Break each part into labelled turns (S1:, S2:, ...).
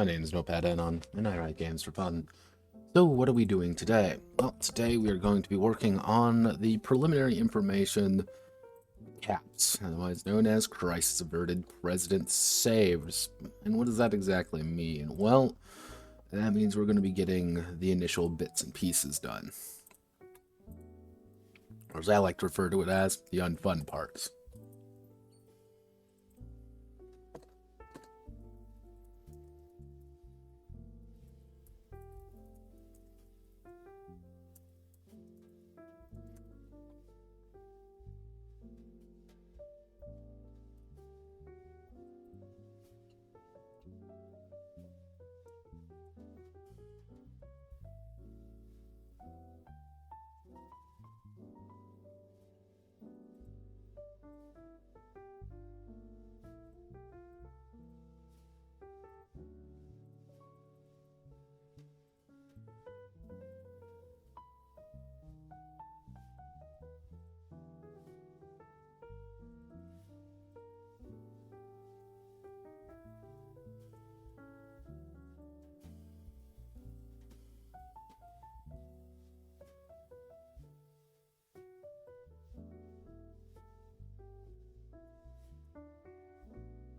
S1: My name is Notepad Anon, and I write games for fun. So what are we doing today? Well, today we are going to be working on the preliminary information CAPS, otherwise known as Crisis Averted President Saves. And what does that exactly mean? Well, that means we're going to be getting the initial bits and pieces done. Or as I like to refer to it as, the unfun parts.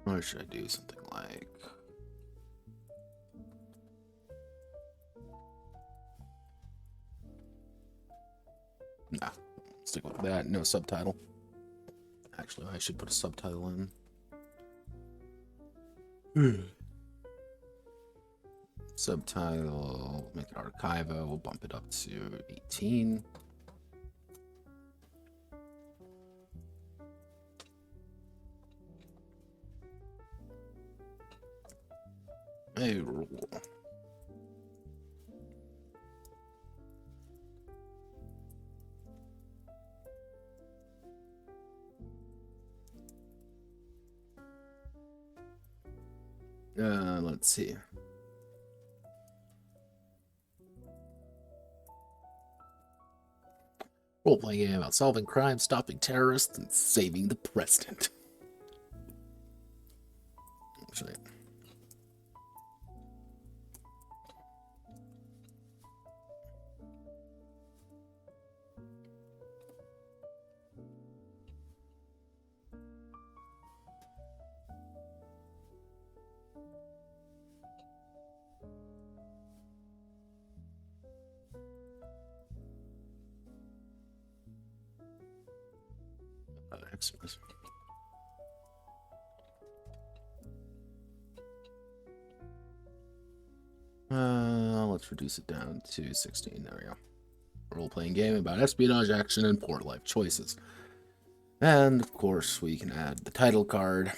S1: Or should I do something like... Nah, stick with that. No subtitle. Actually, I should put a subtitle in. Subtitle, make it archival, we'll bump it up to 18. A rule. Let's see. Role-playing game about solving crime, stopping terrorists, and saving the president. Actually, excellent. Let's reduce it down to 16. There we go. Role-playing game about espionage, action, and poor life choices. And, of course, we can add the title card.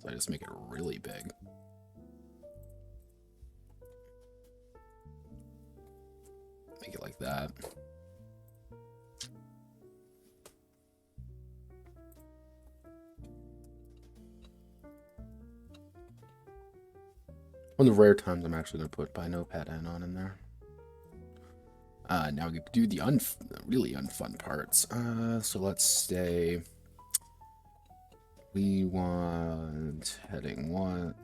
S1: So I just make it really big. Make it like that. One of the rare times I'm actually going to put by Notepad Anon in there. Now we do the really unfun parts. So let's say we want heading one.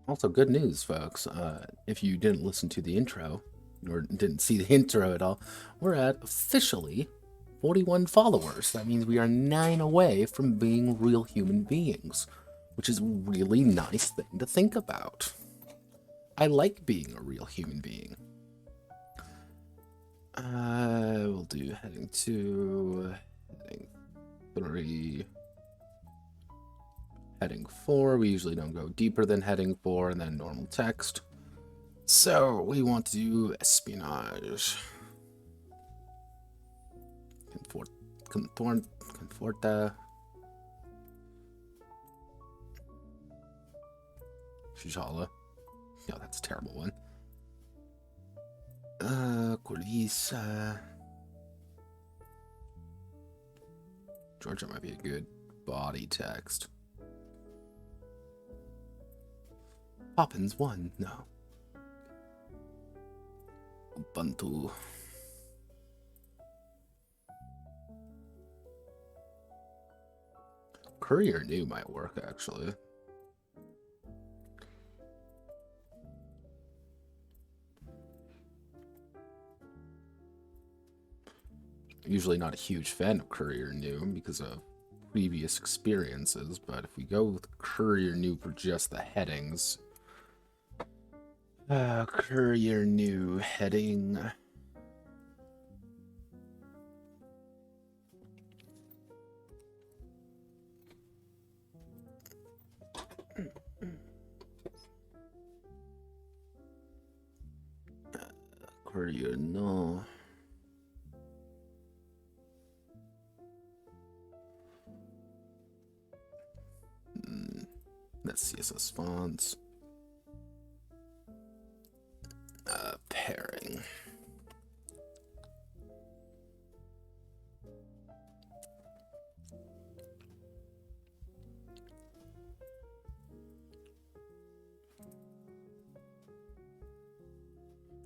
S1: Also, good news, folks. If you didn't listen to the intro, or didn't see the intro at all, we're at officially 41 followers. That means we are 9 away from being real human beings, which is a really nice thing to think about. I like being a real human being. We'll do heading 2, heading 3, heading 4. We usually don't go deeper than heading 4, and then normal text. So we want to do espionage. Conforta. Shijala. Yeah, that's a terrible one. Corlisa. Georgia might be a good body text. Poppins 1, no. Ubuntu. Courier New might work, actually. Usually not a huge fan of Courier New because of previous experiences, but if we go with Courier New for just the headings. Courier New heading. Courier no. That's CSS fonts. Pairing.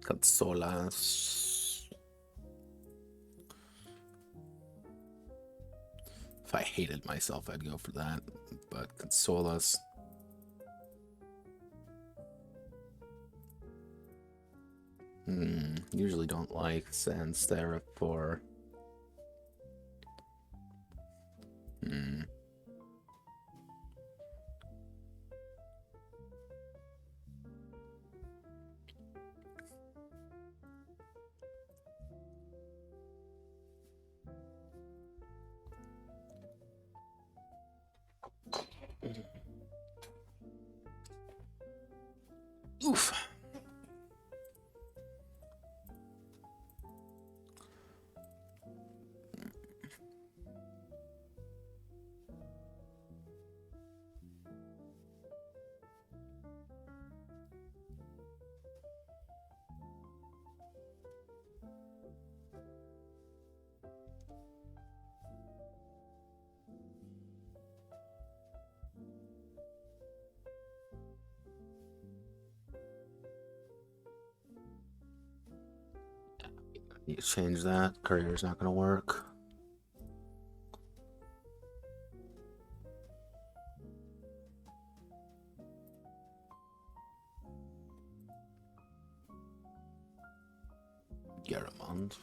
S1: Consolas. If I hated myself, I'd go for that. But consolas. Usually don't like sans serif for. Oof. Need to change that. Courier's not gonna work. Garamond.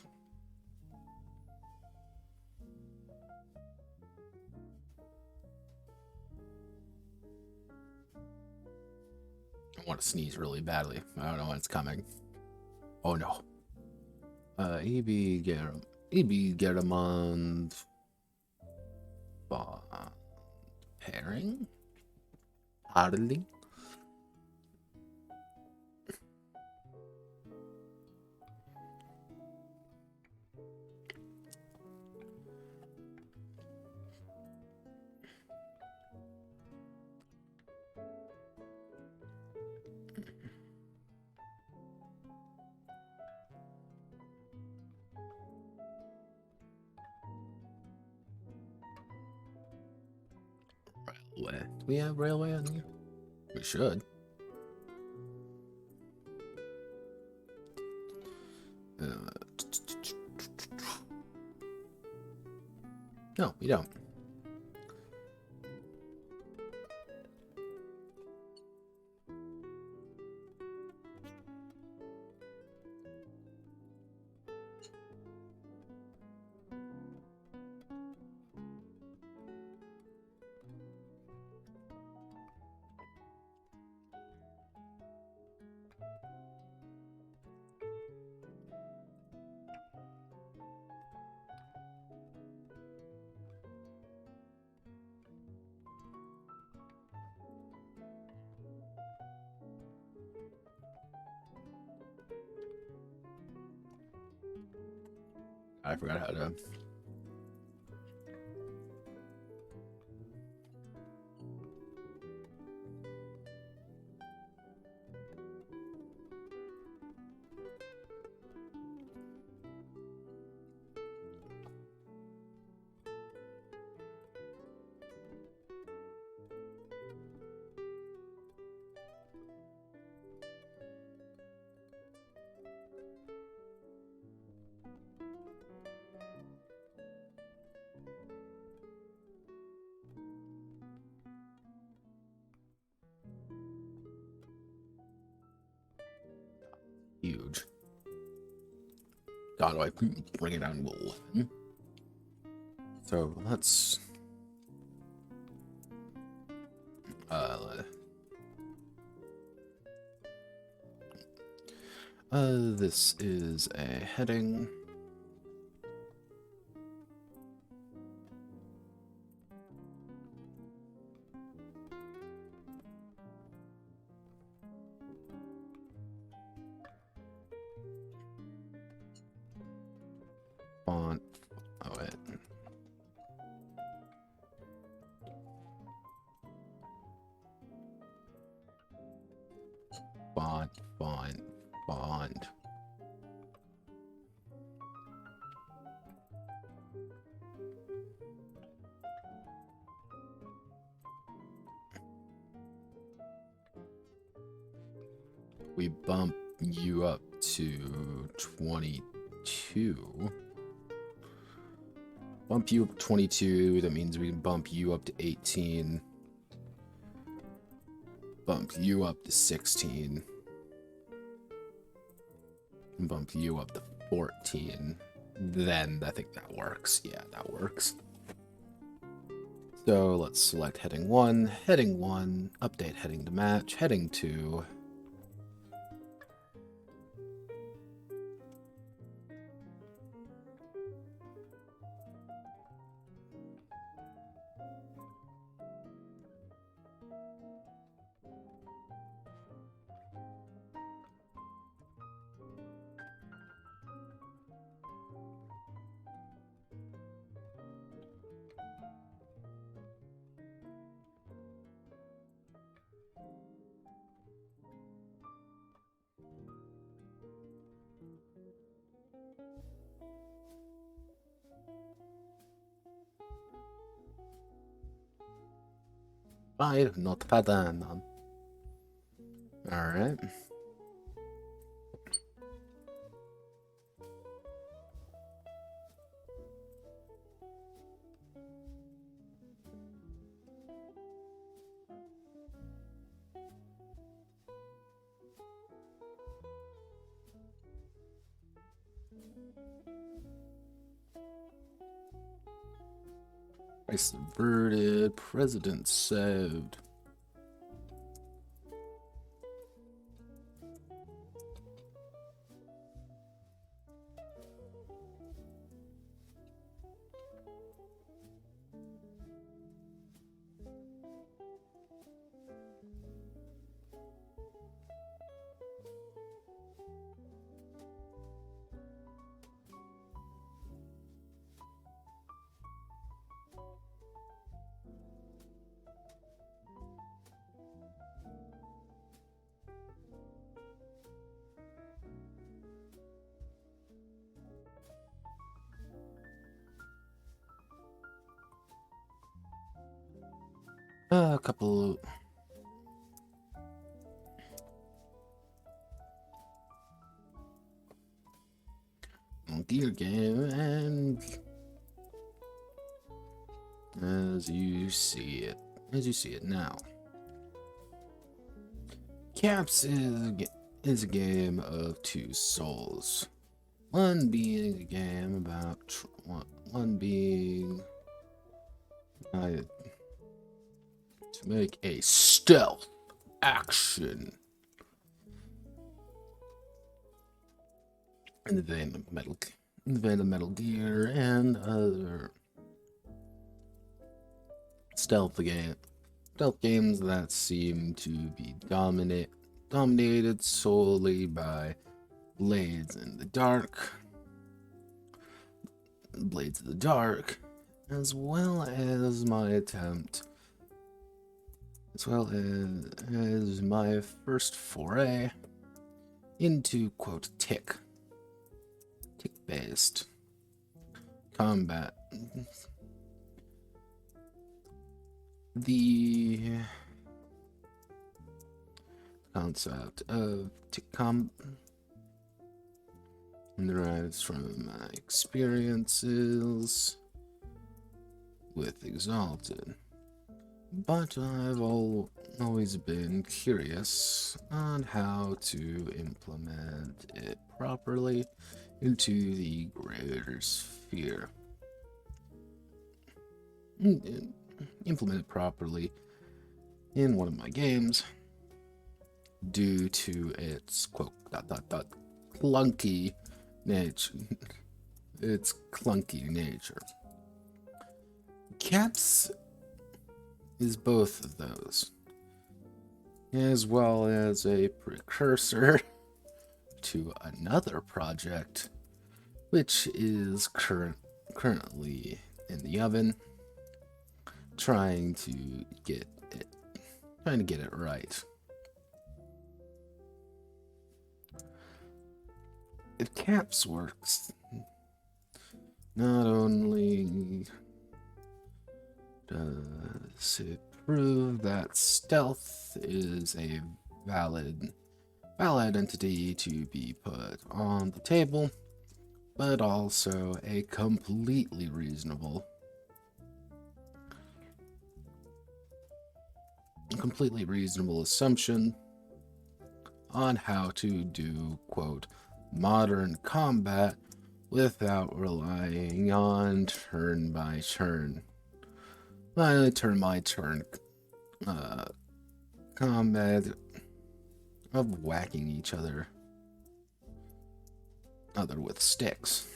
S1: I want to sneeze really badly. I don't know when it's coming. Oh no. EB Garamond. Pairing? Hardly. Railway. Do we have railway on here? We should. No, we don't. I forgot how to. Huge. God, do I bring it down to 11? So let's this is a heading. Font. Oh wait. Font. We bump you up to 22. Bump you up 22, that means we can bump you up to 18. Bump you up to 16. Bump you up to 14. Then I think that works. Yeah, that works. So let's select heading 1, update heading to match, heading 2. By Notepad Anon. Alright. I subverted, president saved. A couple. Dear game, and as you see it now. Caps is a game of two souls. One being a game about one being to make a stealth action in the vein of Metal Gear and other stealth games that seem to be dominated solely by blades in the dark. Blades of the Dark, as well as my attempt, as well as my first foray into, quote, tick-based combat. The concept of tick combat derives from my experiences with Exalted, but I've always been curious on how to implement it properly into the greater sphere. Implement it properly in one of my games due to its quote clunky nature. Its clunky nature. Caps is both of those, as well as a precursor to another project, which is currently in the oven, trying to get it right. If Caps works, not only does it prove that stealth is a valid entity to be put on the table, but also a completely reasonable assumption on how to do, quote, modern combat without relying on turn by turn combat of whacking each other with sticks.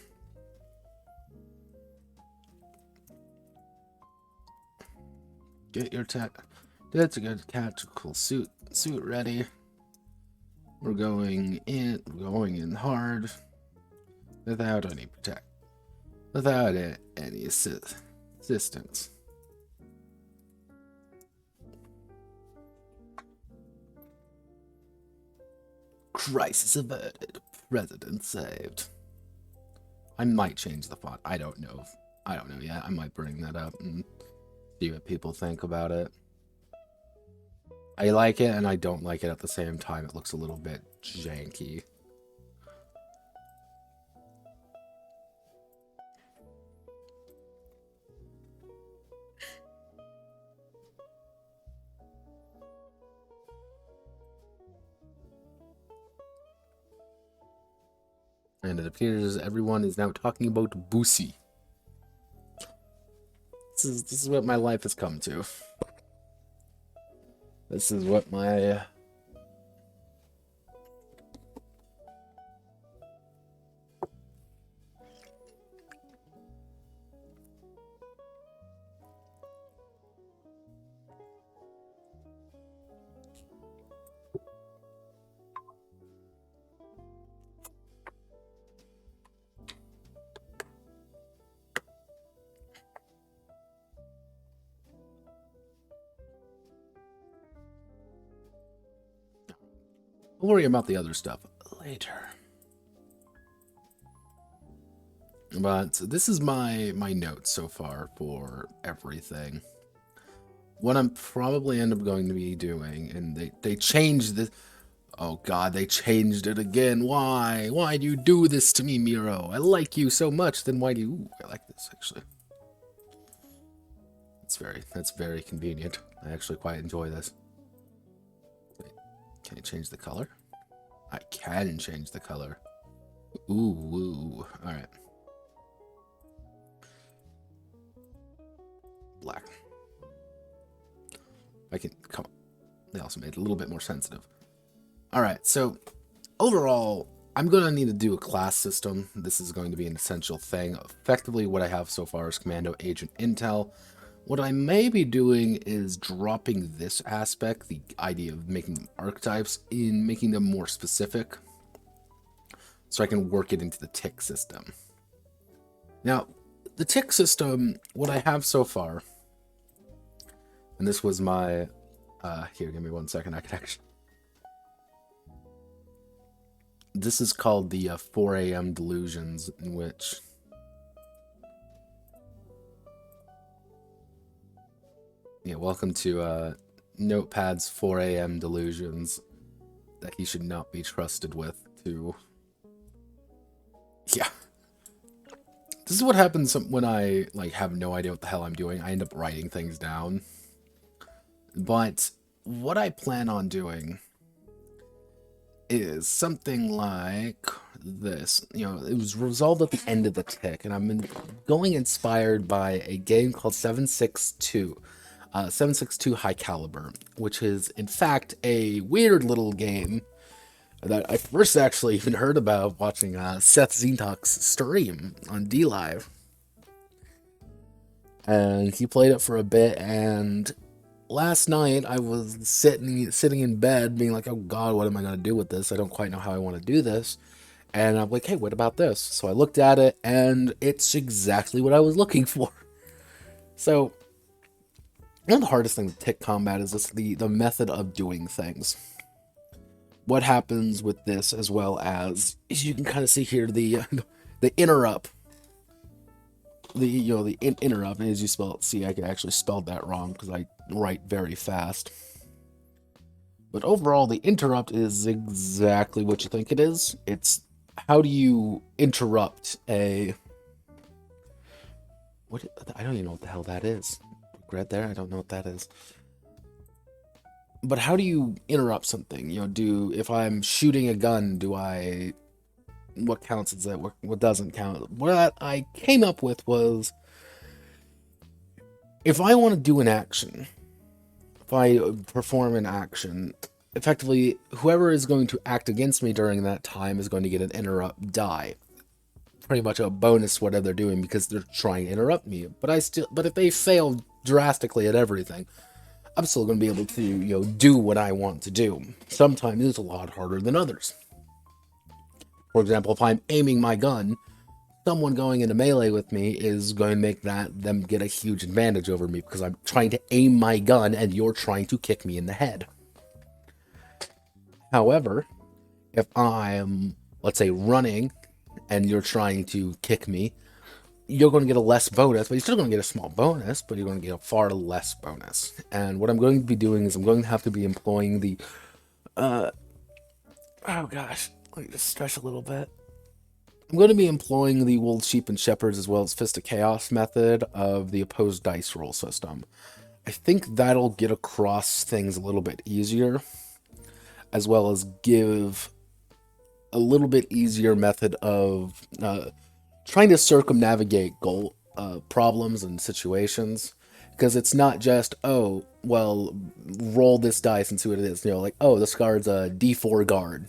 S1: Get your tactical suit ready. We're going in hard without any assistance. Crisis averted. President saved. I might change the font. I don't know yet. I might bring that up and see what people think about it. I like it and I don't like it at the same time. It looks a little bit janky. And it appears everyone is now talking about Boosie. This is what my life has come to. This is what my We'll worry about the other stuff later. But this is my notes so far for everything. What I'm probably end up going to be doing, and they changed this. Oh god, they changed it again. Why? Why do you do this to me, Miro? I like you so much. Then why do you? Ooh, I like this actually. That's very convenient. I actually quite enjoy this. Can I change the color? I can change the color. Ooh. Alright. Black. I can, come on. They also made it a little bit more sensitive. Alright, so overall, I'm going to need to do a class system. This is going to be an essential thing. Effectively, what I have so far is Commando Agent Intel. What I may be doing is dropping this aspect, the idea of making them archetypes, in making them more specific, so I can work it into the tick system. Now, the tick system, what I have so far, and this was my, here, give me 1 second, I can actually, this is called the 4 a.m. delusions, in which yeah, welcome to Notepad's 4 a.m. delusions that he should not be trusted with to, yeah. This is what happens when I, like, have no idea what the hell I'm doing. I end up writing things down. But what I plan on doing is something like this. You know, it was resolved at the end of the tick, and I'm going inspired by a game called 762. 762 High Caliber, which is, in fact, a weird little game that I first actually even heard about watching Seth Zintalk's stream on DLive. And he played it for a bit, and last night I was sitting in bed being like, oh god, what am I going to do with this? I don't quite know how I want to do this. And I'm like, hey, what about this? So I looked at it, and it's exactly what I was looking for. So, one of the hardest things with tick combat is just the method of doing things. What happens with this, as well as you can kind of see here, the interrupt. The interrupt, as you spell it. See, I actually spelled that wrong because I write very fast. But overall, the interrupt is exactly what you think it is. It's how do you interrupt a... What? I don't even know what the hell that is. Right there, I don't know what that is. But how do you interrupt something? You know, if I'm shooting a gun, what counts as that? What doesn't count? What I came up with was, if I want to do an action, if I perform an action, effectively, whoever is going to act against me during that time is going to get an interrupt die. Pretty much a bonus whatever they're doing because they're trying to interrupt me. But if they fail drastically at everything, I'm still going to be able to, you know, do what I want to do. Sometimes it's a lot harder than others. For example, if I'm aiming my gun, someone going into melee with me is going to make them get a huge advantage over me because I'm trying to aim my gun and you're trying to kick me in the head. However, if I'm, let's say, running and you're trying to kick me, you're going to get a less bonus, but you're still going to get a small bonus, but you're going to get a far less bonus. And what I'm going to be doing is I'm going to have to be employing the, oh gosh, let me just stretch a little bit. I'm going to be employing the Wolves, Sheep, and Shepherds, as well as Fist of Chaos method of the opposed dice roll system. I think that'll get across things a little bit easier, as well as give a little bit easier method of trying to circumnavigate problems and situations, because it's not just, oh, well, roll this dice and see what it is. You know, like, oh, this guard's a D4 guard.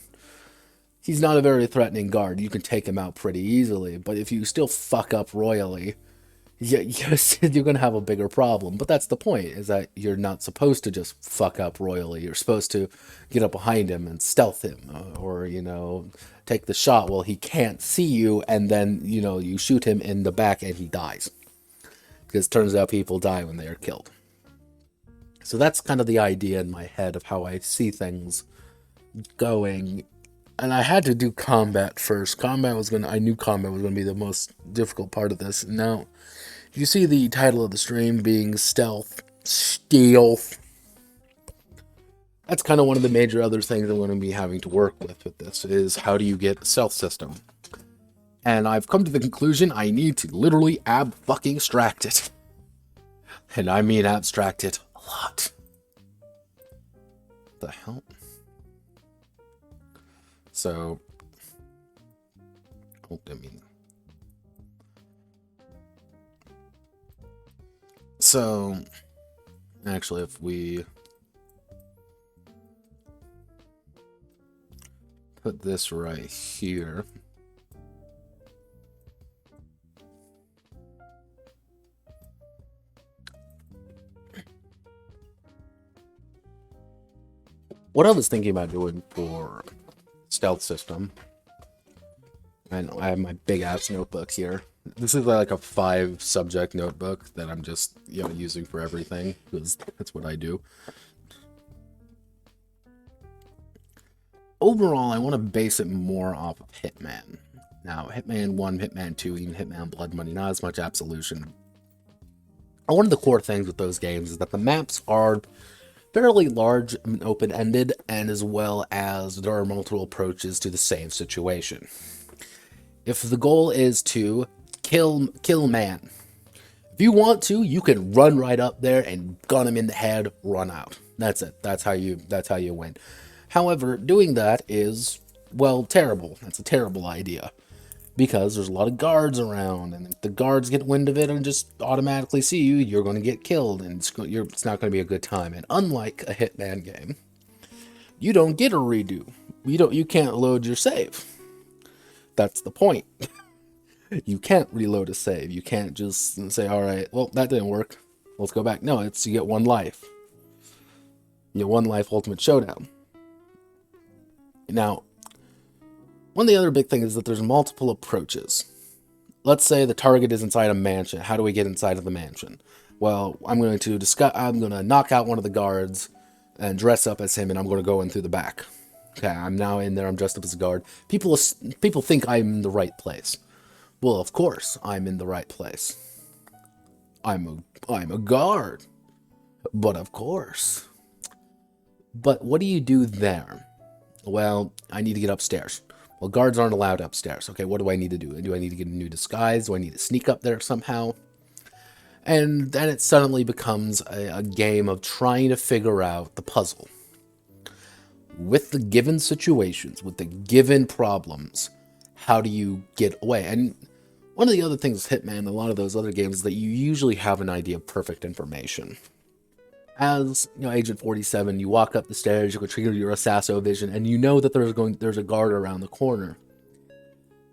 S1: He's not a very threatening guard. You can take him out pretty easily, but if you still fuck up royally, you're going to have a bigger problem. But that's the point, is that you're not supposed to just fuck up royally. You're supposed to get up behind him and stealth him, or, you know, take the shot while he can't see you, and then, you know, you shoot him in the back and he dies. Because it turns out people die when they are killed. So that's kind of the idea in my head of how I see things going. And I had to do combat first. I knew combat was going to be the most difficult part of this. Now, you see the title of the stream being Stealth. That's kind of one of the major other things I'm going to be having to work with this, is how do you get a stealth system? And I've come to the conclusion I need to literally ab-fucking-stract it. And I mean abstract it a lot. What the hell? So, actually, if we put this right here, what I was thinking about doing for stealth system, and I have my big ass notebook here. This is like a 5-subject notebook that I'm just, using for everything, because that's what I do. Overall, I want to base it more off of Hitman. Now, Hitman 1, Hitman 2, even Hitman Blood Money, not as much Absolution. One of the core things with those games is that the maps are fairly large and open-ended, and as well as there are multiple approaches to the same situation. If the goal is to kill man, if you want to, you can run right up there and gun him in the head, run out. That's it. That's how you win. However, doing that is, well, terrible. That's a terrible idea. Because there's a lot of guards around, and if the guards get wind of it and just automatically see you, you're going to get killed, and it's not going to be a good time. And unlike a Hitman game, you don't get a redo. You can't load your save. That's the point. You can't reload a save. You can't just say, all right, well, that didn't work. Let's go back. No, you get one life. You get one life ultimate showdown. Now, one of the other big things is that there's multiple approaches. Let's say the target is inside a mansion. How do we get inside of the mansion? Well, I'm going to knock out one of the guards and dress up as him, and I'm going to go in through the back. Okay, I'm now in there. I'm dressed up as a guard. People think I'm in the right place. Well, of course, I'm in the right place. I'm a guard. But of course. But what do you do there? Well, I need to get upstairs. Well, guards aren't allowed upstairs. Okay, what do I need to do? Do I need to get a new disguise? Do I need to sneak up there somehow? And then it suddenly becomes a game of trying to figure out the puzzle. With the given situations, with the given problems, how do you get away? And one of the other things with Hitman and a lot of those other games is that you usually have an idea of perfect information. As Agent 47, you walk up the stairs, you can trigger your Assasso vision, and you know that there's a guard around the corner.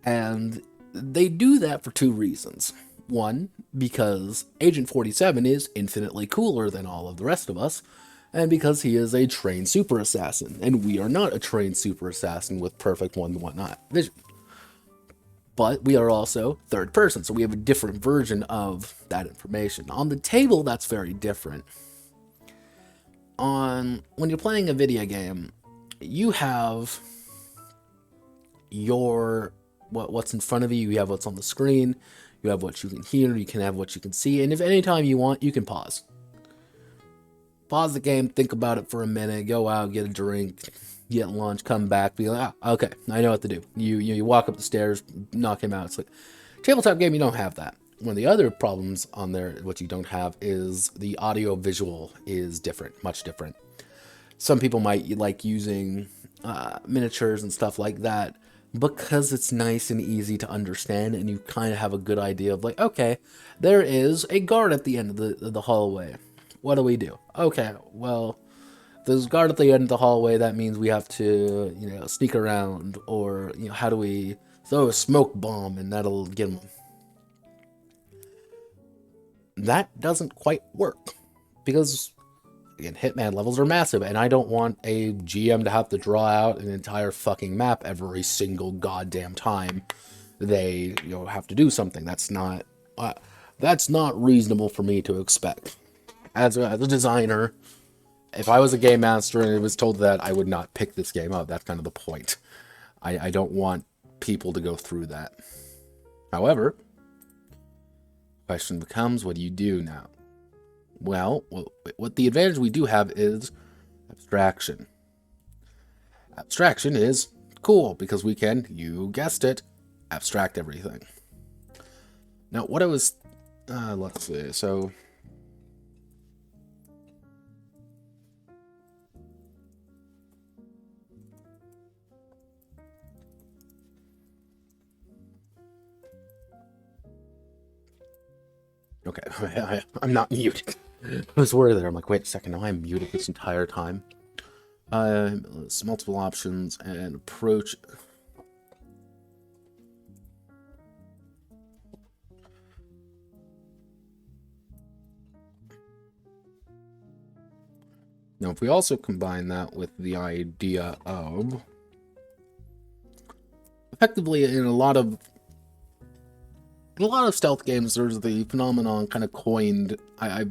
S1: And they do that for 2 reasons. One, because Agent 47 is infinitely cooler than all of the rest of us, and because he is a trained super assassin, and we are not a trained super assassin with perfect whatnot vision. But we are also third person, so we have a different version of that information. On the table, that's very different. When you're playing a video game, you have what's in front of you, you have what's on the screen, you have what you can hear, you can have what you can see, and if anytime you want, you can pause. Pause the game, think about it for a minute, go out, get a drink, get lunch, come back, be like, okay, I know what to do. You walk up the stairs, knock him out. It's like, tabletop game, you don't have that. One of the other problems on there, what you don't have, is the audio visual is different, much different. Some people might like using miniatures and stuff like that because it's nice and easy to understand, and you kind of have a good idea of like, okay, there is a guard at the end of the hallway. What do we do? Okay, well, there's a guard at the end of the hallway. That means we have to, sneak around, or how do we throw a smoke bomb and that'll get them. That doesn't quite work because, again, Hitman levels are massive, and I don't want a GM to have to draw out an entire fucking map every single goddamn time they have to do something. That's not reasonable for me to expect. As a designer, if I was a game master and it was told that, I would not pick this game up. That's kind of the point. I don't want people to go through that. However, question becomes, what do you do now? Well, what the advantage we do have is abstraction. Abstraction is cool because we can, you guessed it, abstract everything. Now, what I was, let's see, so okay, I'm not muted. I was worried there. I'm like, wait a second, no, I'm muted this entire time. Multiple options and approach. Now, if we also combine that with the idea of effectively in a lot of In a lot of stealth games, there's the phenomenon kind of coined, I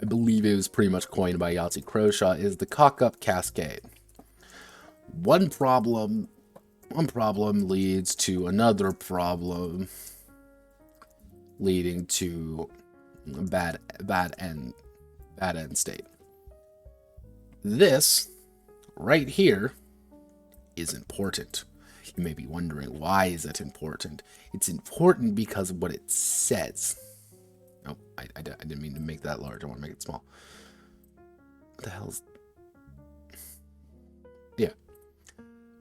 S1: believe it was pretty much coined by Yahtzee Croshaw, is the cock-up cascade. One problem leads to another problem, leading to a bad end state. This right here is important. You may be wondering, why is it important? It's important because of what it says. Oh, I didn't mean to make that large. I want to make it small. What the hell's... Yeah.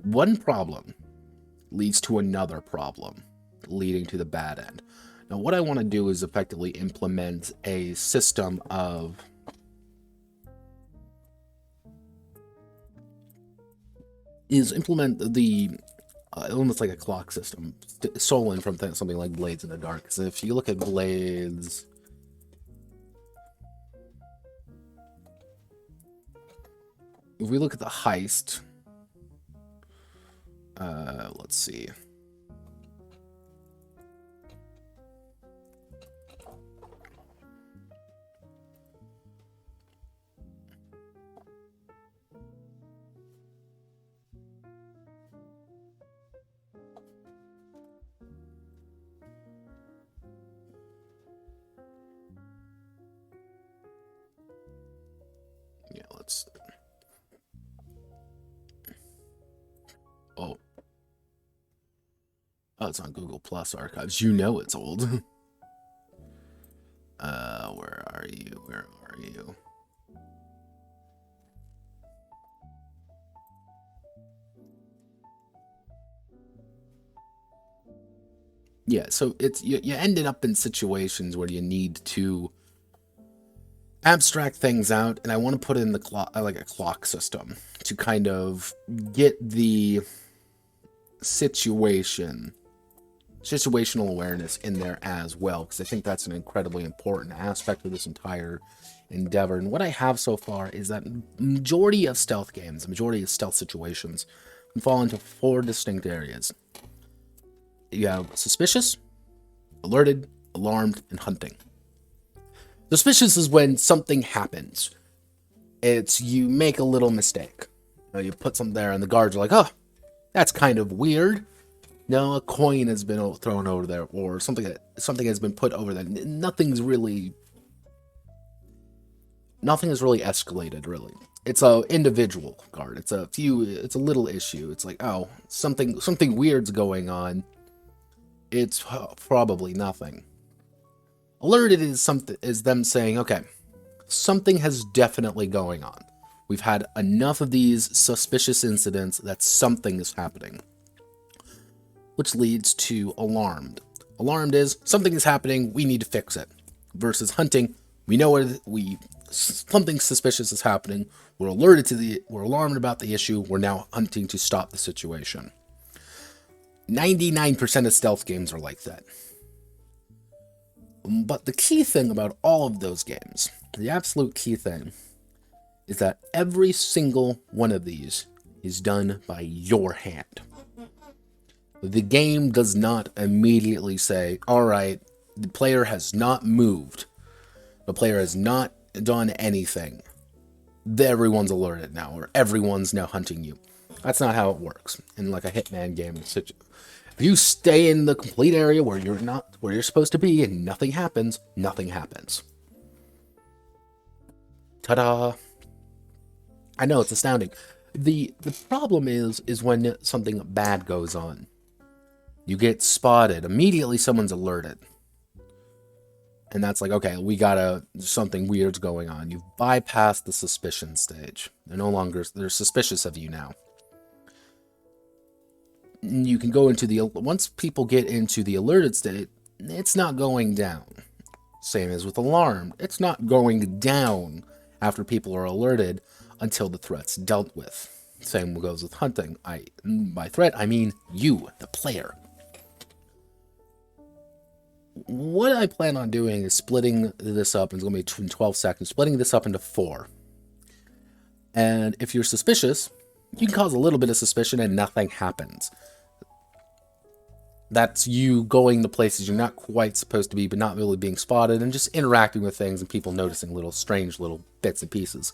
S1: One problem leads to another problem, leading to the bad end. Now, what I want to do is effectively implement a system of... implement the... almost like a clock system, stolen from something like Blades in the Dark. Because if you look at Blades... If we look at the heist... let's see. Yeah, let's... Oh. Oh, it's on Google Plus Archives. You know it's old. Where are you? Where are you? Yeah, so it's you ended up in situations where you need to abstract things out, and I want to put in the clock, like a clock system, to kind of get the situational awareness in there as well, because I think that's an incredibly important aspect of this entire endeavor. And what I have so far is that majority of stealth games, majority of stealth situations, can fall into 4 distinct areas. You have suspicious, alerted, alarmed, and hunting. Suspicious is when something happens. It's you make a little mistake. You put something there and the guards are like, oh, that's kind of weird. No, a coin has been thrown over there, or something has been put over there. Nothing has really escalated, really. It's a individual guard. It's a little issue. It's like, oh, something weird's going on. It's probably nothing. Alerted is them saying, okay, something has definitely going on. We've had enough of these suspicious incidents that something is happening. Which leads to alarmed. Alarmed is something is happening, we need to fix it. Versus hunting, we know something suspicious is happening. We're alarmed about the issue. We're now hunting to stop the situation. 99% of stealth games are like that. But the key thing about all of those games, the absolute key thing, is that every single one of these is done by your hand. The game does not immediately say, alright, the player has not moved. The player has not done anything. Everyone's alerted now, or everyone's now hunting you. That's not how it works. In like a Hitman game, if you stay in the complete area where you're supposed to be and nothing happens, nothing happens. Ta-da! I know, it's astounding. The problem is when something bad goes on. You get spotted. Immediately someone's alerted. And that's like, okay, something weird's going on. You've bypassed the suspicion stage. They're suspicious of you now. You can go into once people get into the alerted state, it's not going down. Same as with alarmed. It's not going down after people are alerted until the threat's dealt with. Same goes with hunting. By threat, I mean you, the player. What I plan on doing is splitting this up, and it's going to be 12 seconds, splitting this up into 4. And if you're suspicious, you can cause a little bit of suspicion and nothing happens. That's you going to places you're not quite supposed to be, but not really being spotted, and just interacting with things and people noticing little strange little bits and pieces.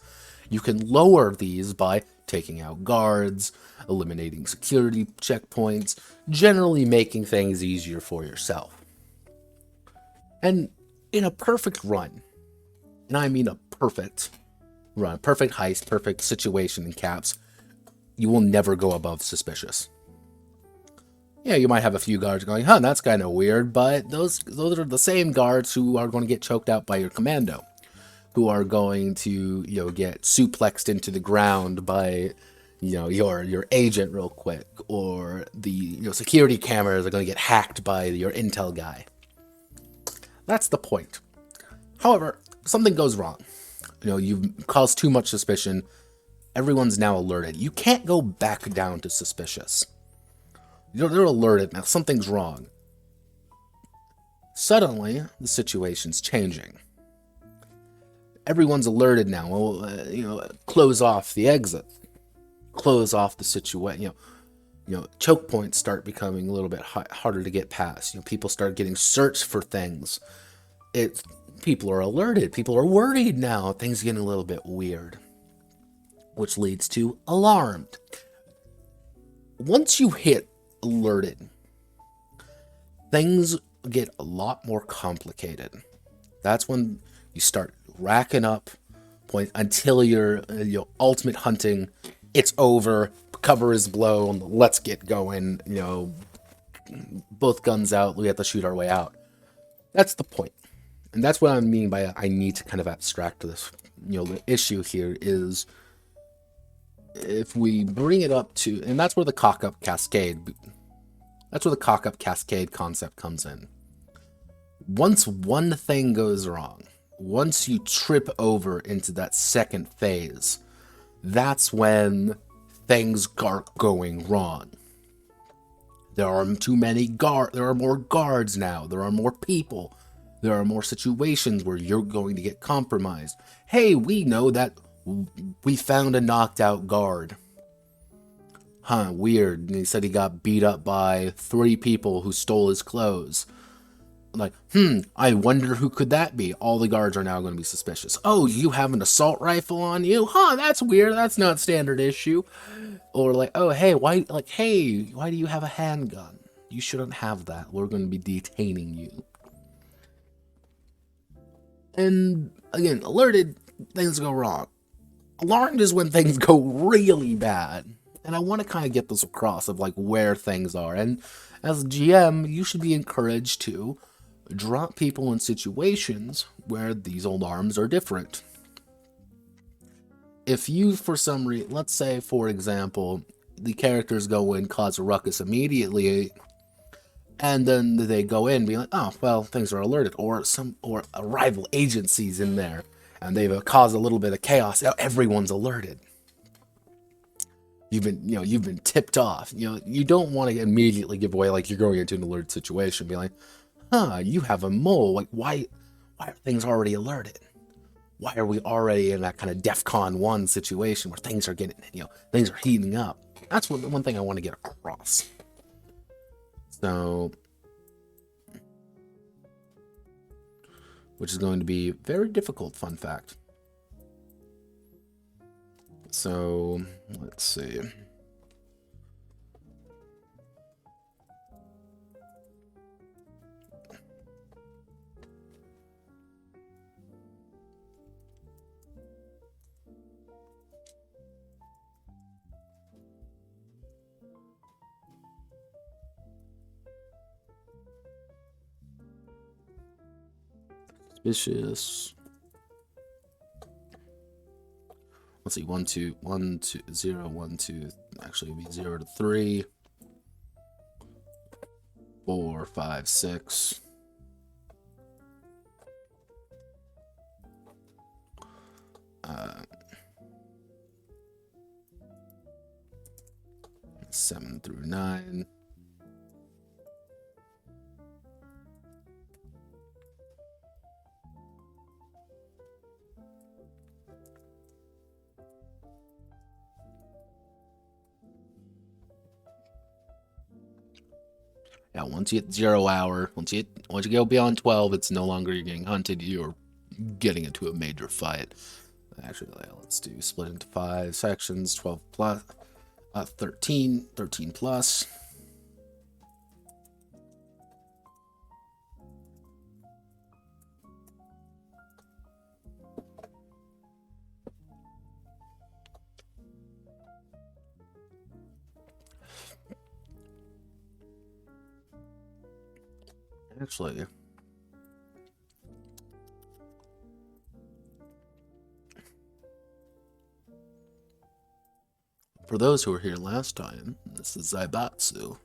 S1: You can lower these by taking out guards, eliminating security checkpoints, generally making things easier for yourself. And in a perfect run, and I mean a perfect run, perfect heist, perfect situation in caps, you will never go above suspicious. Yeah, you might have a few guards going, huh, that's kind of weird, but those are the same guards who are going to get choked out by your commando, who are going to, get suplexed into the ground by, your agent real quick, or the, security cameras are going to get hacked by your intel guy. That's the point. However, something goes wrong. You've caused too much suspicion. Everyone's now alerted. You can't go back down to suspicious. They're alerted now. Something's wrong. Suddenly, the situation's changing. Everyone's alerted now. Well, close off the exit. Close off the situation. Choke points start becoming a little bit harder to get past. People start getting searched for things. People are alerted. People are worried now. Things are getting a little bit weird, which leads to alarmed. Once you hit alerted, things get a lot more complicated. That's when you start racking up points until you're ultimate hunting. It's over. Cover is blown. Let's get going. Both guns out. We have to shoot our way out. That's the point. And that's what I mean by I need to kind of abstract this. The issue here is if we bring it up to, and that's where the cock-up cascade, concept comes in. Once one thing goes wrong, once you trip over into that second phase, that's when things are going wrong. There are too many there are more guards now. There are more people. There are more situations where you're going to get compromised. Hey, we know that we found a knocked out guard. Huh, weird. And he said he got beat up by 3 people who stole his clothes. Like, I wonder who could that be? All the guards are now going to be suspicious. Oh, you have an assault rifle on you? Huh, that's weird. That's not standard issue. Or like, oh, hey, why do you have a handgun? You shouldn't have that. We're going to be detaining you. And again, alerted, things go wrong. Alarmed is when things go really bad. And I want to kind of get this across of like where things are. And as a GM, you should be encouraged to drop people in situations where these alarms are different. If you, for some reason, let's say, for example, the characters go in, cause a ruckus immediately, and then they go in and be like, oh, well, things are alerted, or a rival agency's in there, and they've caused a little bit of chaos. Now everyone's alerted. You've been tipped off. You don't want to immediately give away like you're going into an alert situation. Be like, huh, you have a mole. Like, why are things already alerted? Why are we already in that kind of DEFCON 1 situation where things are getting, things are heating up? That's one thing I want to get across. So, which is going to be very difficult, fun fact. So, let's see. Suspicious. Let's see, 1, 2, 1, 2, 0, 1, 2. Actually, it'll be 0 to 3, 4, 5, 6. 7 through 9. Yeah, once you hit 0 hour, once you go beyond 12, it's no longer you're getting hunted, you're getting into a major fight. Actually, let's do split into 5 sections, 12 plus, 13 plus. Actually, for those who were here last time, this is Zaibatsu.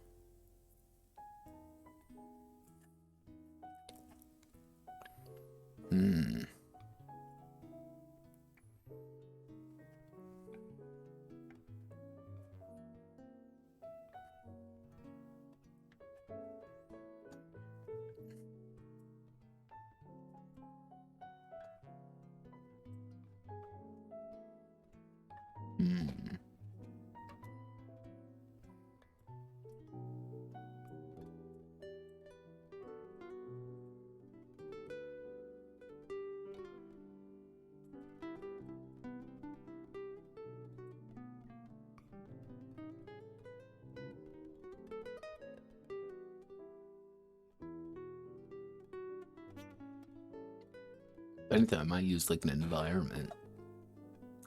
S1: I think I might use like an environment.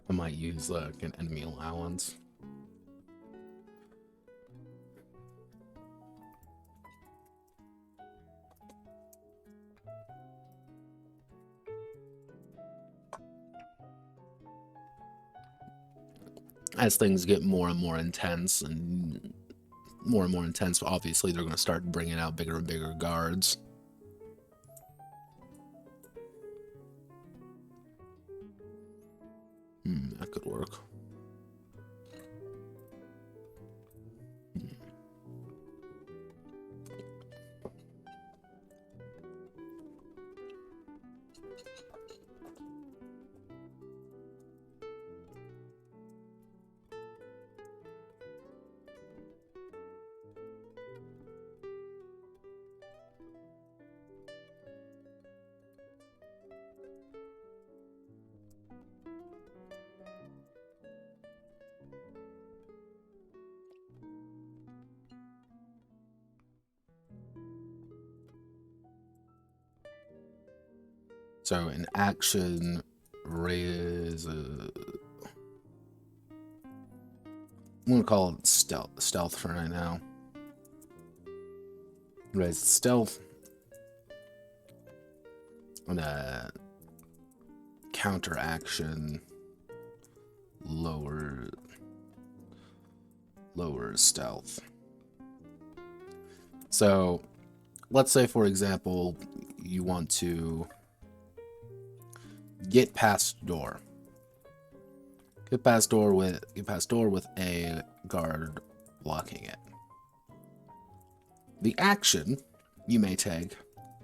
S1: I might use like an enemy allowance. As things get more and more intense, obviously they're going to start bringing out bigger and bigger guards. That could work. So an action raise. I'm gonna call it stealth for right now. Raise stealth. On a counter action, lower stealth. So let's say, for example, you want to get past door. Get past door with a guard blocking it. The action you may take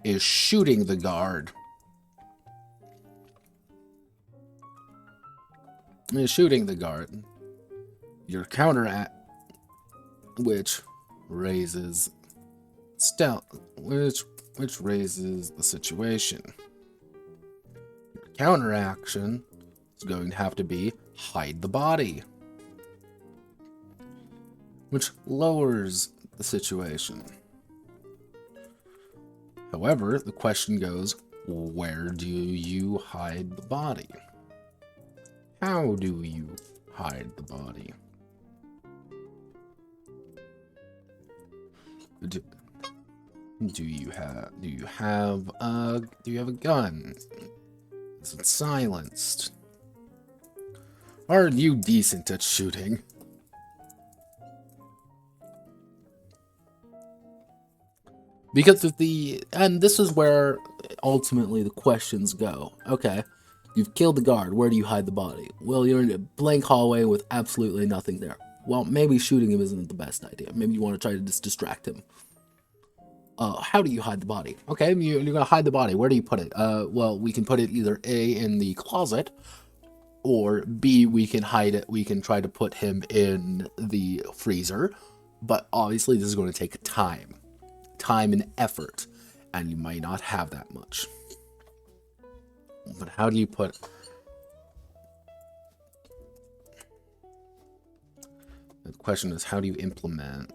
S1: is shooting the guard. Your counter which raises stealth, which raises the situation. Your counter action is going to have to be hide the body, which lowers the situation. However, the question goes, where do you hide the body? How do you hide the body? Do you have a gun? Is it silenced? Are you decent at shooting? Because and this is where ultimately the questions go. Okay, you've killed the guard. Where do you hide the body? Well, you're in a blank hallway with absolutely nothing there. Well, maybe shooting him isn't the best idea. Maybe you want to try to just distract him. How do you hide the body? Okay, you're gonna hide the body. Where do you put it? Well, we can put it either A, in the closet, or B, we can hide it. We can try to put him in the freezer, but obviously this is going to take time. time and effort, and you might not have that much. But how do you put... The question is, how do you implement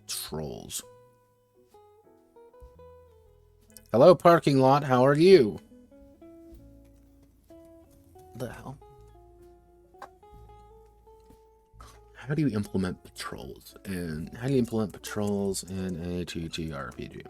S1: trolls? Hello, parking lot. How are you? What the hell? How do you implement patrols? And how do you implement patrols in a TTRPG?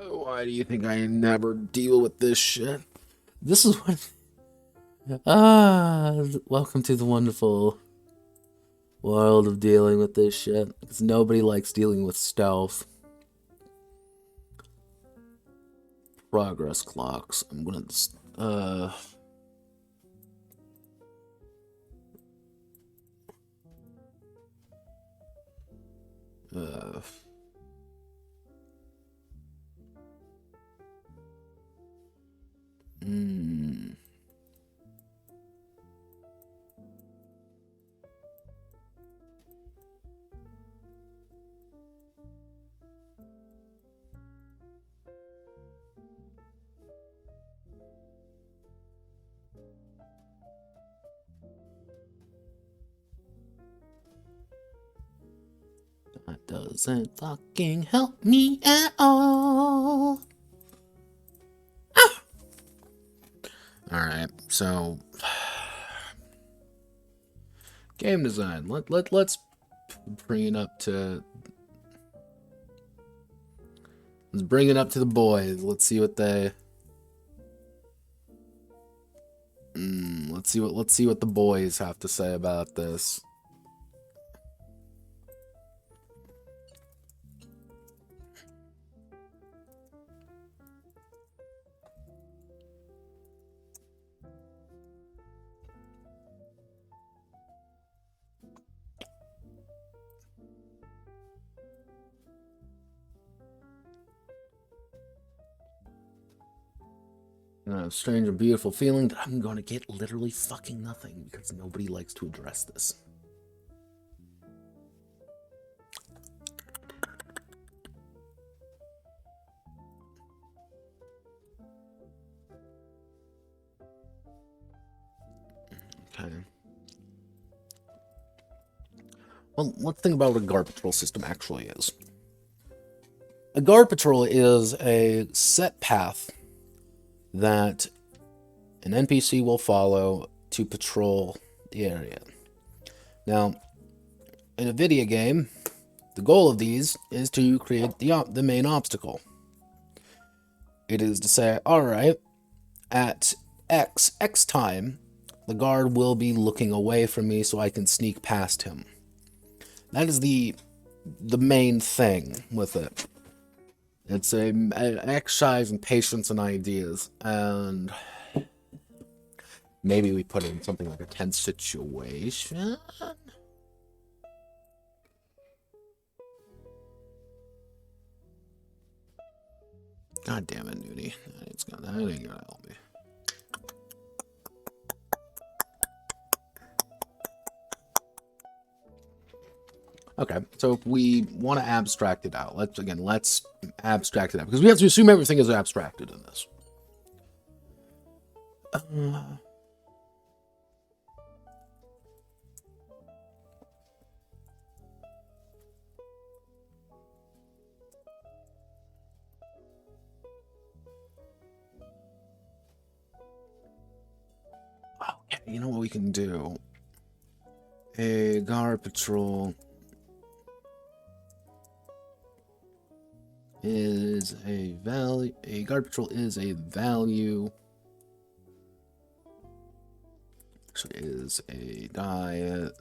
S1: Why do you think I never deal with this shit? This is what... welcome to the wonderful world of dealing with this shit. Because nobody likes dealing with stealth. Progress clocks. I'm gonna... That doesn't fucking help me at all. Ah! Alright, so... Game design. Let's bring it up to... Let's bring it up to the boys. Let's see what they... let's see what the boys have to say about this. Strange and beautiful feeling that I'm going to get literally fucking nothing because nobody likes to address this. Okay. Well, let's think about what a guard patrol system actually is. A guard patrol is a set path that an NPC will follow to patrol the area. Now, in a video game, the goal of these is to create the main obstacle. It is to say, alright, at X time, the guard will be looking away from me so I can sneak past him. That is the main thing with it. It's an exercise in patience and ideas, and maybe we put it in something like a tense situation. God, God damn it, Nudie. That ain't gonna help me. Okay, so if we want to abstract it out, let's abstract it out, because we have to assume everything is abstracted in this. Okay, you know what we can do? A guard patrol is a value. A guard patrol is a value. Actually, is a diet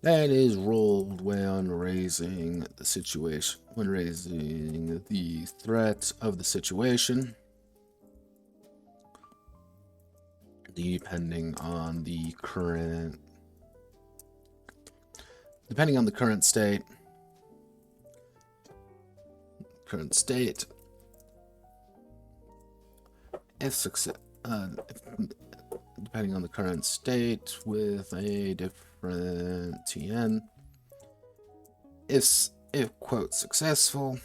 S1: that is rolled when raising the situation, when raising the threat of the situation, depending on the current state. If success, depending on the current state with a different TN. If quote successful,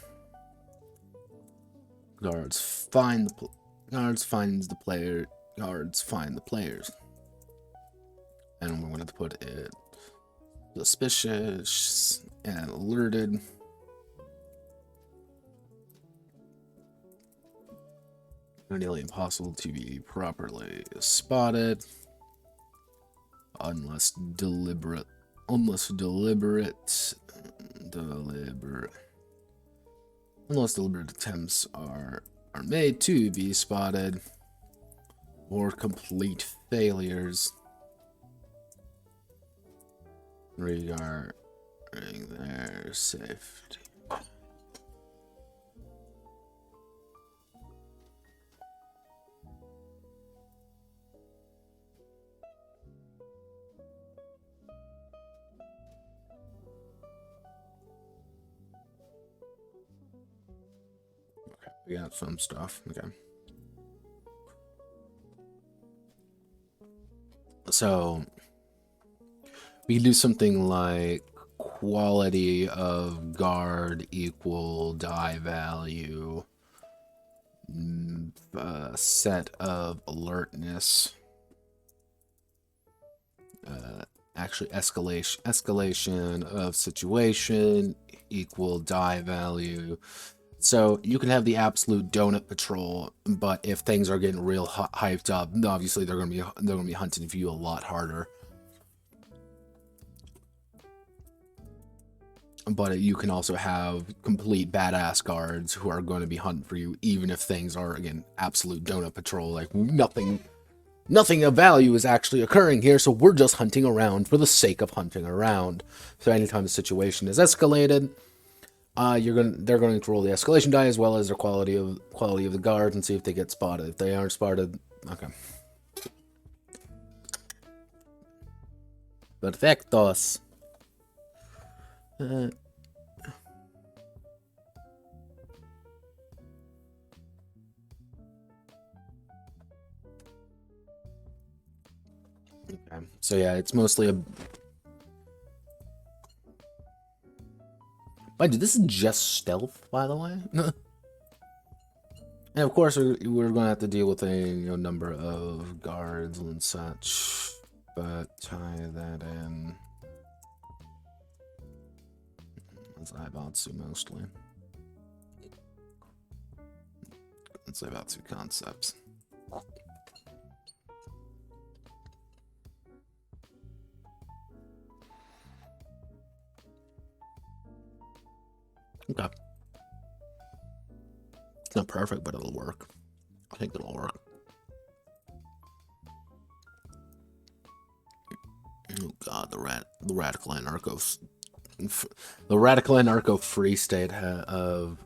S1: guards find the players, and we're going to put it suspicious and alerted. Nearly impossible to be properly spotted unless deliberate attempts are made to be spotted, or complete failures regarding their safety. We got some stuff. Okay. So we can do something like quality of guard equal die value, set of alertness, actually escalation of situation equal die value. So you can have the absolute donut patrol, but if things are getting real hyped up, obviously they're gonna be hunting for you a lot harder. But you can also have complete badass guards who are going to be hunting for you, even if things are, again, absolute donut patrol. Like nothing of value is actually occurring here, so we're just hunting around for the sake of hunting around. So anytime the situation is escalated, they're going to roll the escalation die as well as their quality of the guards and see if they get spotted. If they aren't spotted, okay. Perfectos. Okay, so yeah, it's mostly a. Mind you, this is just stealth, by the way. And of course, we're going to have to deal with a number of guards and such, but tie that in. It's Ibatsu mostly. It's Ibatsu concepts. Okay. It's not perfect, but it'll work. I think it'll work. Oh god, the radical anarcho free state of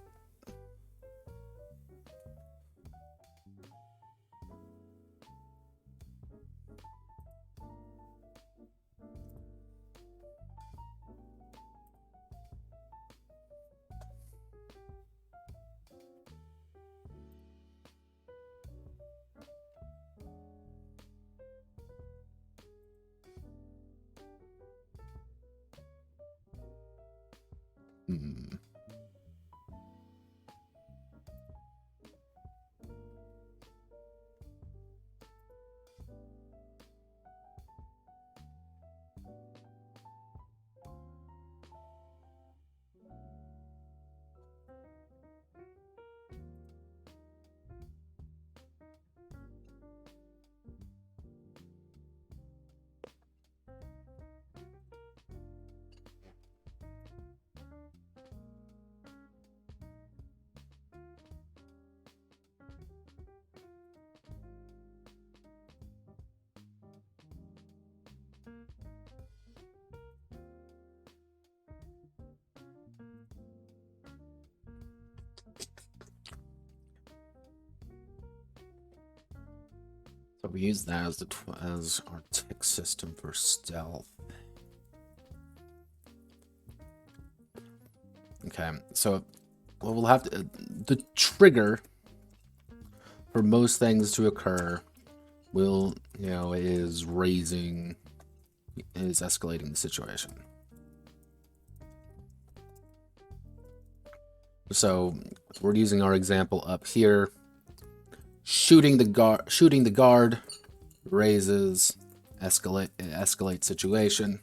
S1: So we use that as as our tick system for stealth. Okay, so what we'll have to the trigger for most things to occur will, is escalating the situation. So we're using our example up here. Shooting the guard escalates situation.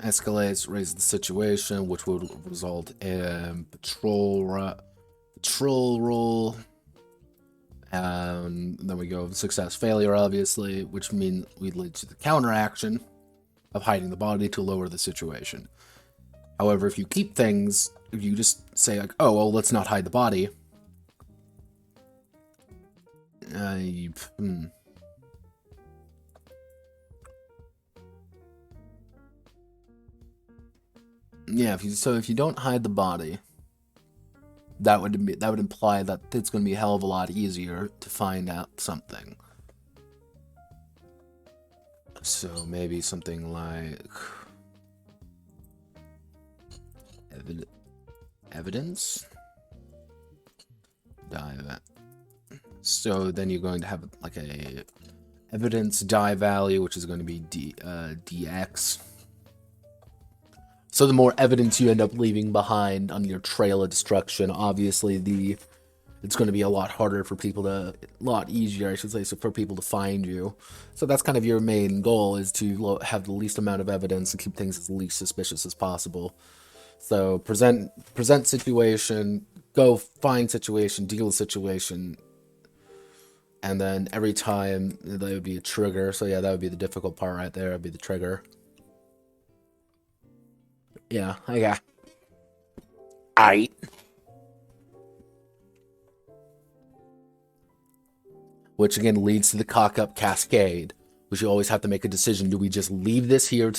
S1: Raises the situation, which would result in patrol roll. And then we go success failure, obviously, which means we lead to the counteraction of hiding the body to lower the situation. However, if you just say like, oh, well, let's not hide the body. Yeah, if you don't hide the body, that would imply that it's going to be a hell of a lot easier to find out something. So maybe something like evidence. So then you're going to have like a evidence die value, which is going to be dx. So the more evidence you end up leaving behind on your trail of destruction, obviously it's going to be a lot easier, I should say, so for people to find you. So that's kind of your main goal, is to have the least amount of evidence and keep things as least suspicious as possible. So present situation, go find situation, deal with situation, and then every time that would be a trigger. So yeah, that would be the difficult part right there. That'd be the trigger. Yeah. Aight. Which again leads to the cock-up cascade, which you always have to make a decision. Do we just leave this here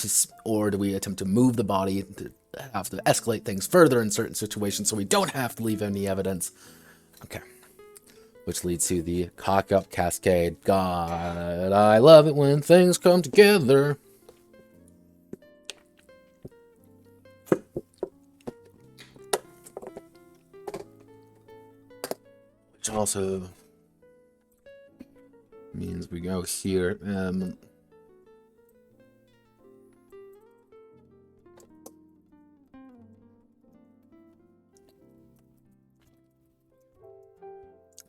S1: or do we attempt to move the body to have to escalate things further in certain situations so we don't have to leave any evidence? Okay. Which leads to the cock-up cascade. God, I love it when things come together. Which also means we go here.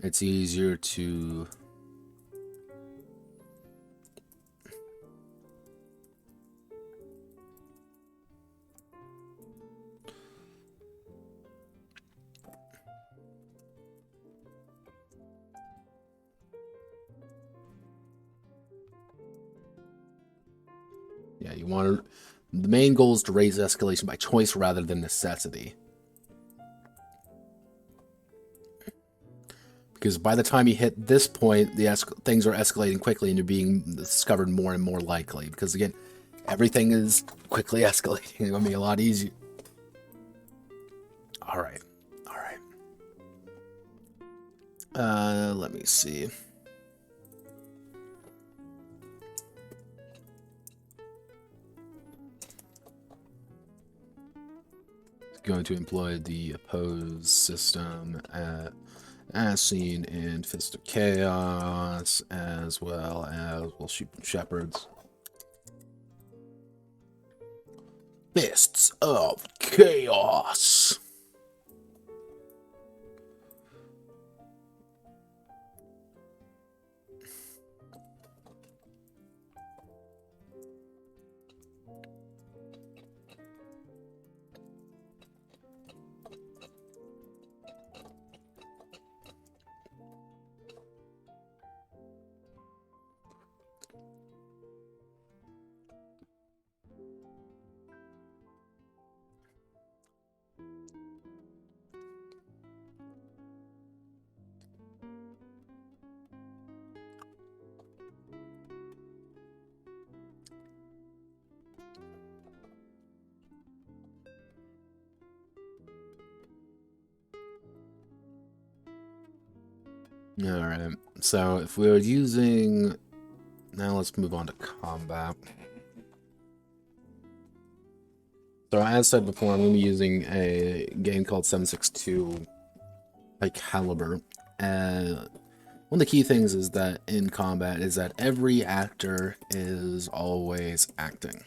S1: It's easier to the main goal is to raise escalation by choice rather than necessity. Because by the time you hit this point, things are escalating quickly and you're being discovered more and more likely. Because again, everything is quickly escalating. It's going to be a lot easier. Alright. Let me see. Going to employ the oppose system as seen in Fist of Chaos, as well as, sheep and shepherds. Fists of Chaos. Alright, so if we were using... Now let's move on to combat. So as said before, I'm going to be using a game called 762 by Caliber. And one of the key things is that in combat is that every actor is always acting.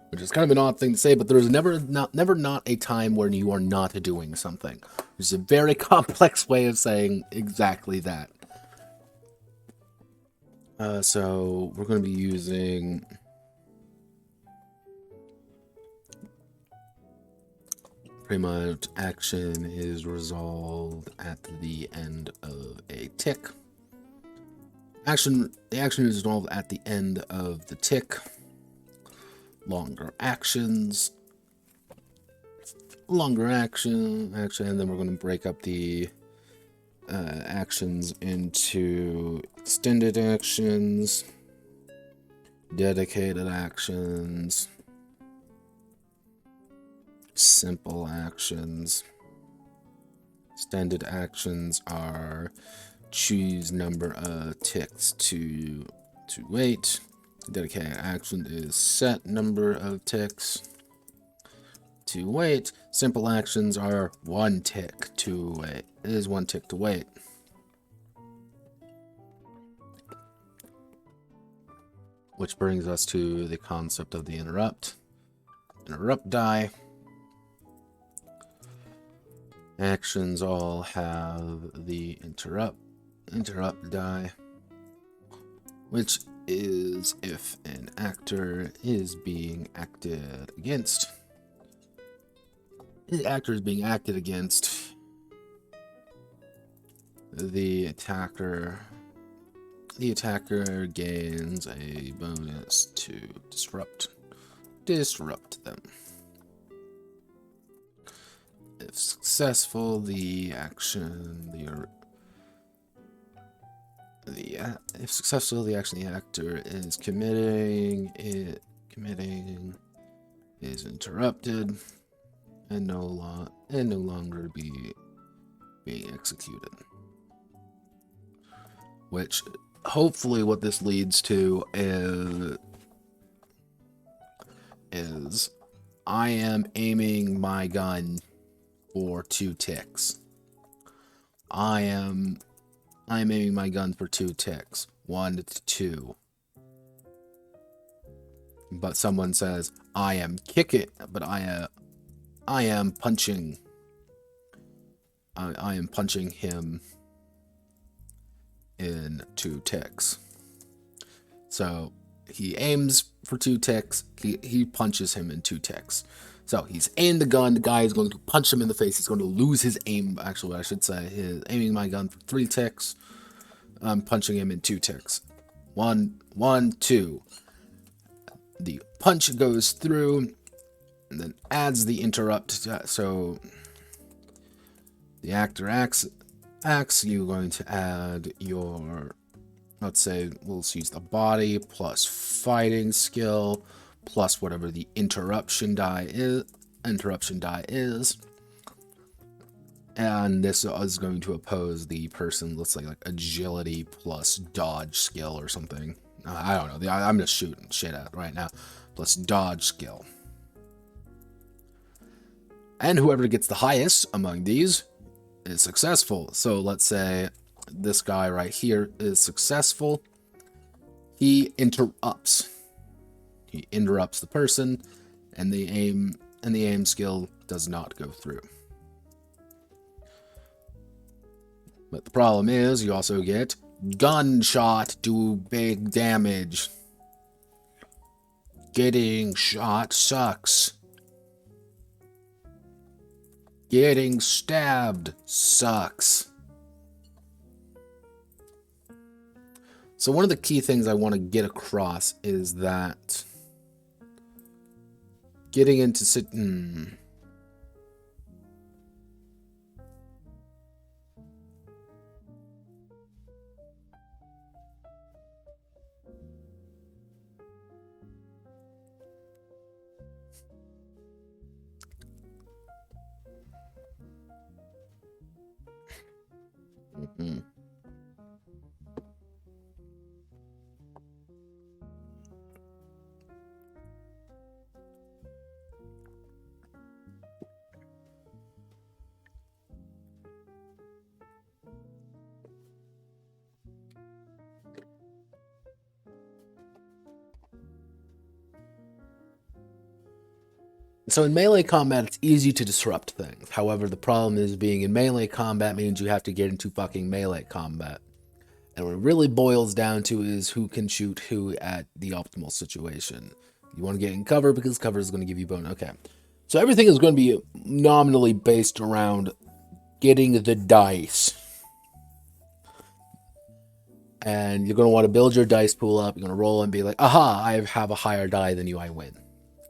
S1: Which is kind of an odd thing to say, but there's never not a time when you are not doing something. It's a very complex way of saying exactly that. So we're going to be using... Pretty much action is resolved at the end of a tick. The action is resolved at the end of the tick. Longer actions, and then we're going to break up the actions into extended actions, dedicated actions, simple actions. Extended actions are choose number of ticks to wait. Dedicated action is set number of ticks to wait. Simple actions are one tick to wait. It is one tick to wait. Which brings us to the concept of the interrupt. Interrupt die. Actions all have the interrupt die, which is if an actor is being acted against. The actor is being acted against. The attacker gains a bonus to disrupt them. If successful, the action the actor is committing is interrupted and no longer being executed. Which hopefully what this leads to is I am aiming my gun for 2 ticks. I'm aiming my gun for 2 ticks. 1 to 2. But someone says, I am kicking, but I am punching. I am punching him in 2 ticks. So he aims for 2 ticks. He punches him in 2 ticks. So he's aimed the gun. The guy is going to punch him in the face. He's going to lose his aim. Actually, I should say, he's aiming my gun for 3 ticks. I'm punching him in 2 ticks. 1, 2. The punch goes through, and then adds the interrupt. So the actor acts. You're going to add your, let's say, we'll use the body plus fighting skill plus whatever the interruption die is, and this is going to oppose the person, let's say, like agility plus dodge skill or something. I don't know. I'm just shooting shit out right now. Plus dodge skill, and whoever gets the highest among these is successful. So let's say this guy right here is successful. He interrupts the person, and the aim skill does not go through. But the problem is you also get gunshot, do big damage. Getting shot sucks. Getting stabbed sucks. So one of the key things I want to get across is that getting into So in melee combat, it's easy to disrupt things. However, the problem is being in melee combat means you have to get into fucking melee combat. And what it really boils down to is who can shoot who at the optimal situation. You want to get in cover because cover is going to give you bonus. Okay. So everything is going to be nominally based around getting the dice. And you're going to want to build your dice pool up. You're going to roll and be like, aha, I have a higher die than you, I win.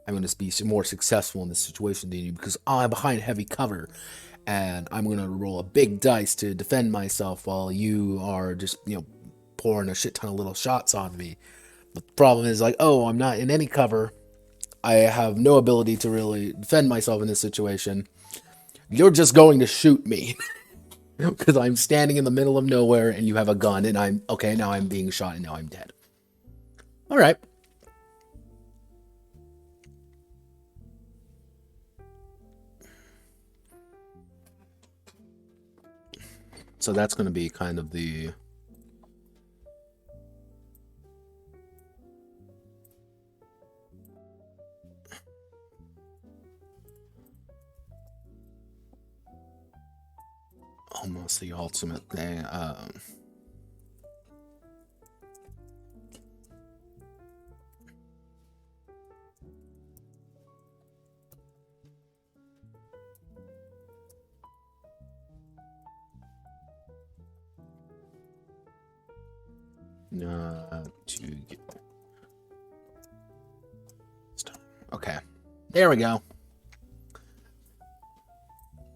S1: I'm going to be more successful in this situation than you because I'm behind heavy cover. And I'm going to roll a big dice to defend myself while you are just, pouring a shit ton of little shots on me. But the problem is like, oh, I'm not in any cover. I have no ability to really defend myself in this situation. You're just going to shoot me. Because I'm standing in the middle of nowhere and you have a gun and now I'm being shot and now I'm dead. All right. So that's going to be kind of the... almost the ultimate thing. To get... Okay, there we go.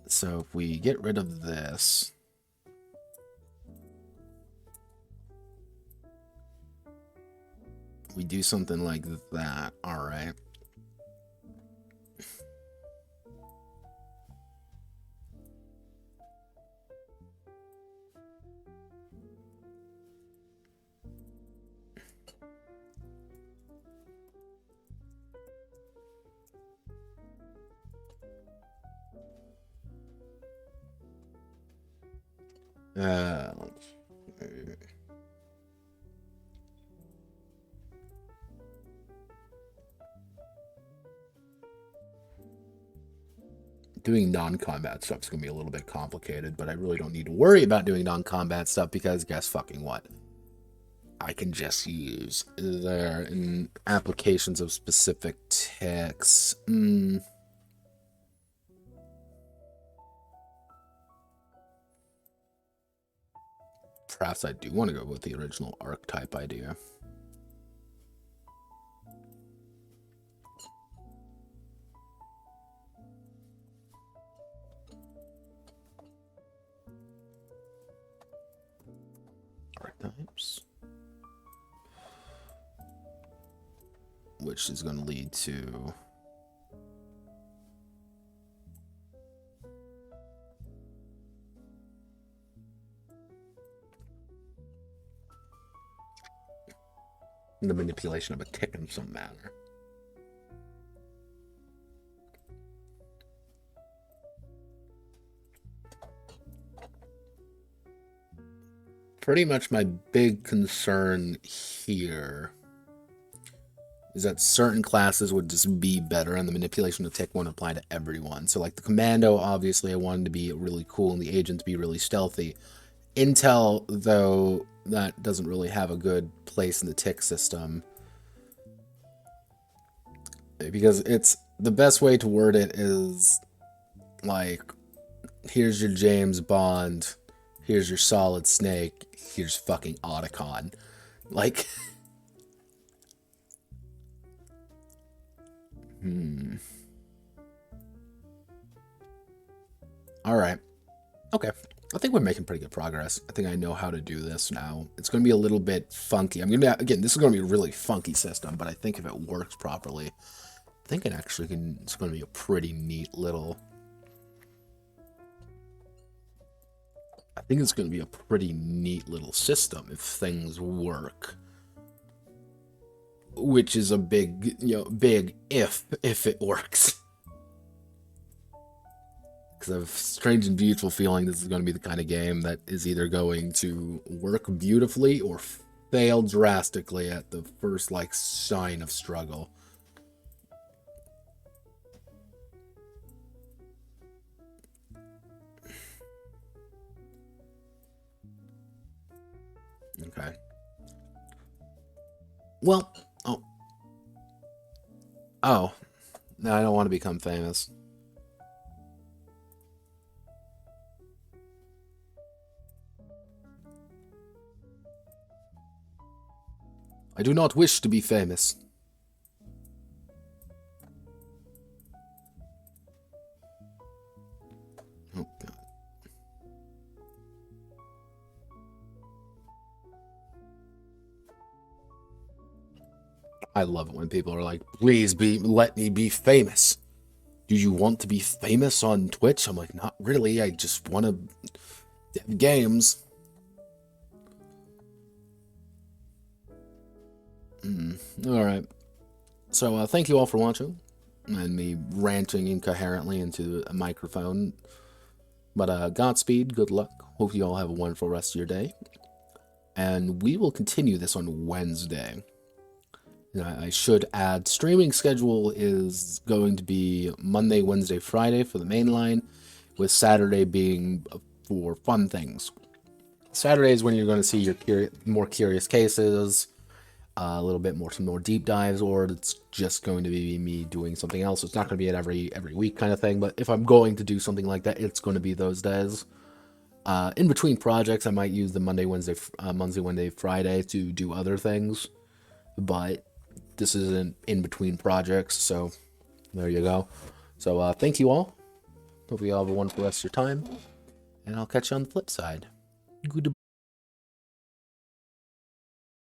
S1: So if we get rid of this, we do something like that. All right. Doing non-combat stuff is going to be a little bit complicated, but I really don't need to worry about doing non-combat stuff because guess fucking what? I can just use there in applications of specific ticks. Perhaps I do want to go with the original archetype idea. Archetypes. Which is going to lead to... the manipulation of a tick in some manner. Pretty much my big concern here is that certain classes would just be better, and the manipulation of tick won't apply to everyone. So, like the commando, obviously, I wanted to be really cool, and the agent to be really stealthy. Intel, though, that doesn't really have a good place in the tick system, because it's the best way to word it is like, here's your James Bond, here's your Solid Snake, here's fucking Otacon. Like, Alright. Okay. I think we're making pretty good progress. I think I know how to do this now. It's going to be a little bit funky. I'm going to be, again, this is going to be a really funky system, but I think if it works properly, I think it actually can, it's going to be a pretty neat little... I think it's going to be a pretty neat little system if things work. Which is a big, big if it works. Because I have a strange and beautiful feeling this is going to be the kind of game that is either going to work beautifully or fail drastically at the first, like, sign of struggle. Okay. Well, oh. No, I don't want to become famous. I do not wish to be famous. Oh, God. I love it when people are like, please let me be famous. Do you want to be famous on Twitch? I'm like, not really. I just want to dev games. Alright. So, thank you all for watching. And me ranting incoherently into a microphone. But, Godspeed, good luck. Hope you all have a wonderful rest of your day. And we will continue this on Wednesday. I should add, streaming schedule is going to be Monday, Wednesday, Friday for the main line, with Saturday being for fun things. Saturday is when you're going to see your more curious cases, a little bit more deep dives, or it's just going to be me doing something else. It's not going to be an every week kind of thing, but if I'm going to do something like that, it's going to be those days. In between projects, I might use the Monday, Wednesday, Friday to do other things, but this isn't in between projects, so there you go. So thank you all. Hope you all have a wonderful rest of your time, and I'll catch you on the flip side. Goodbye.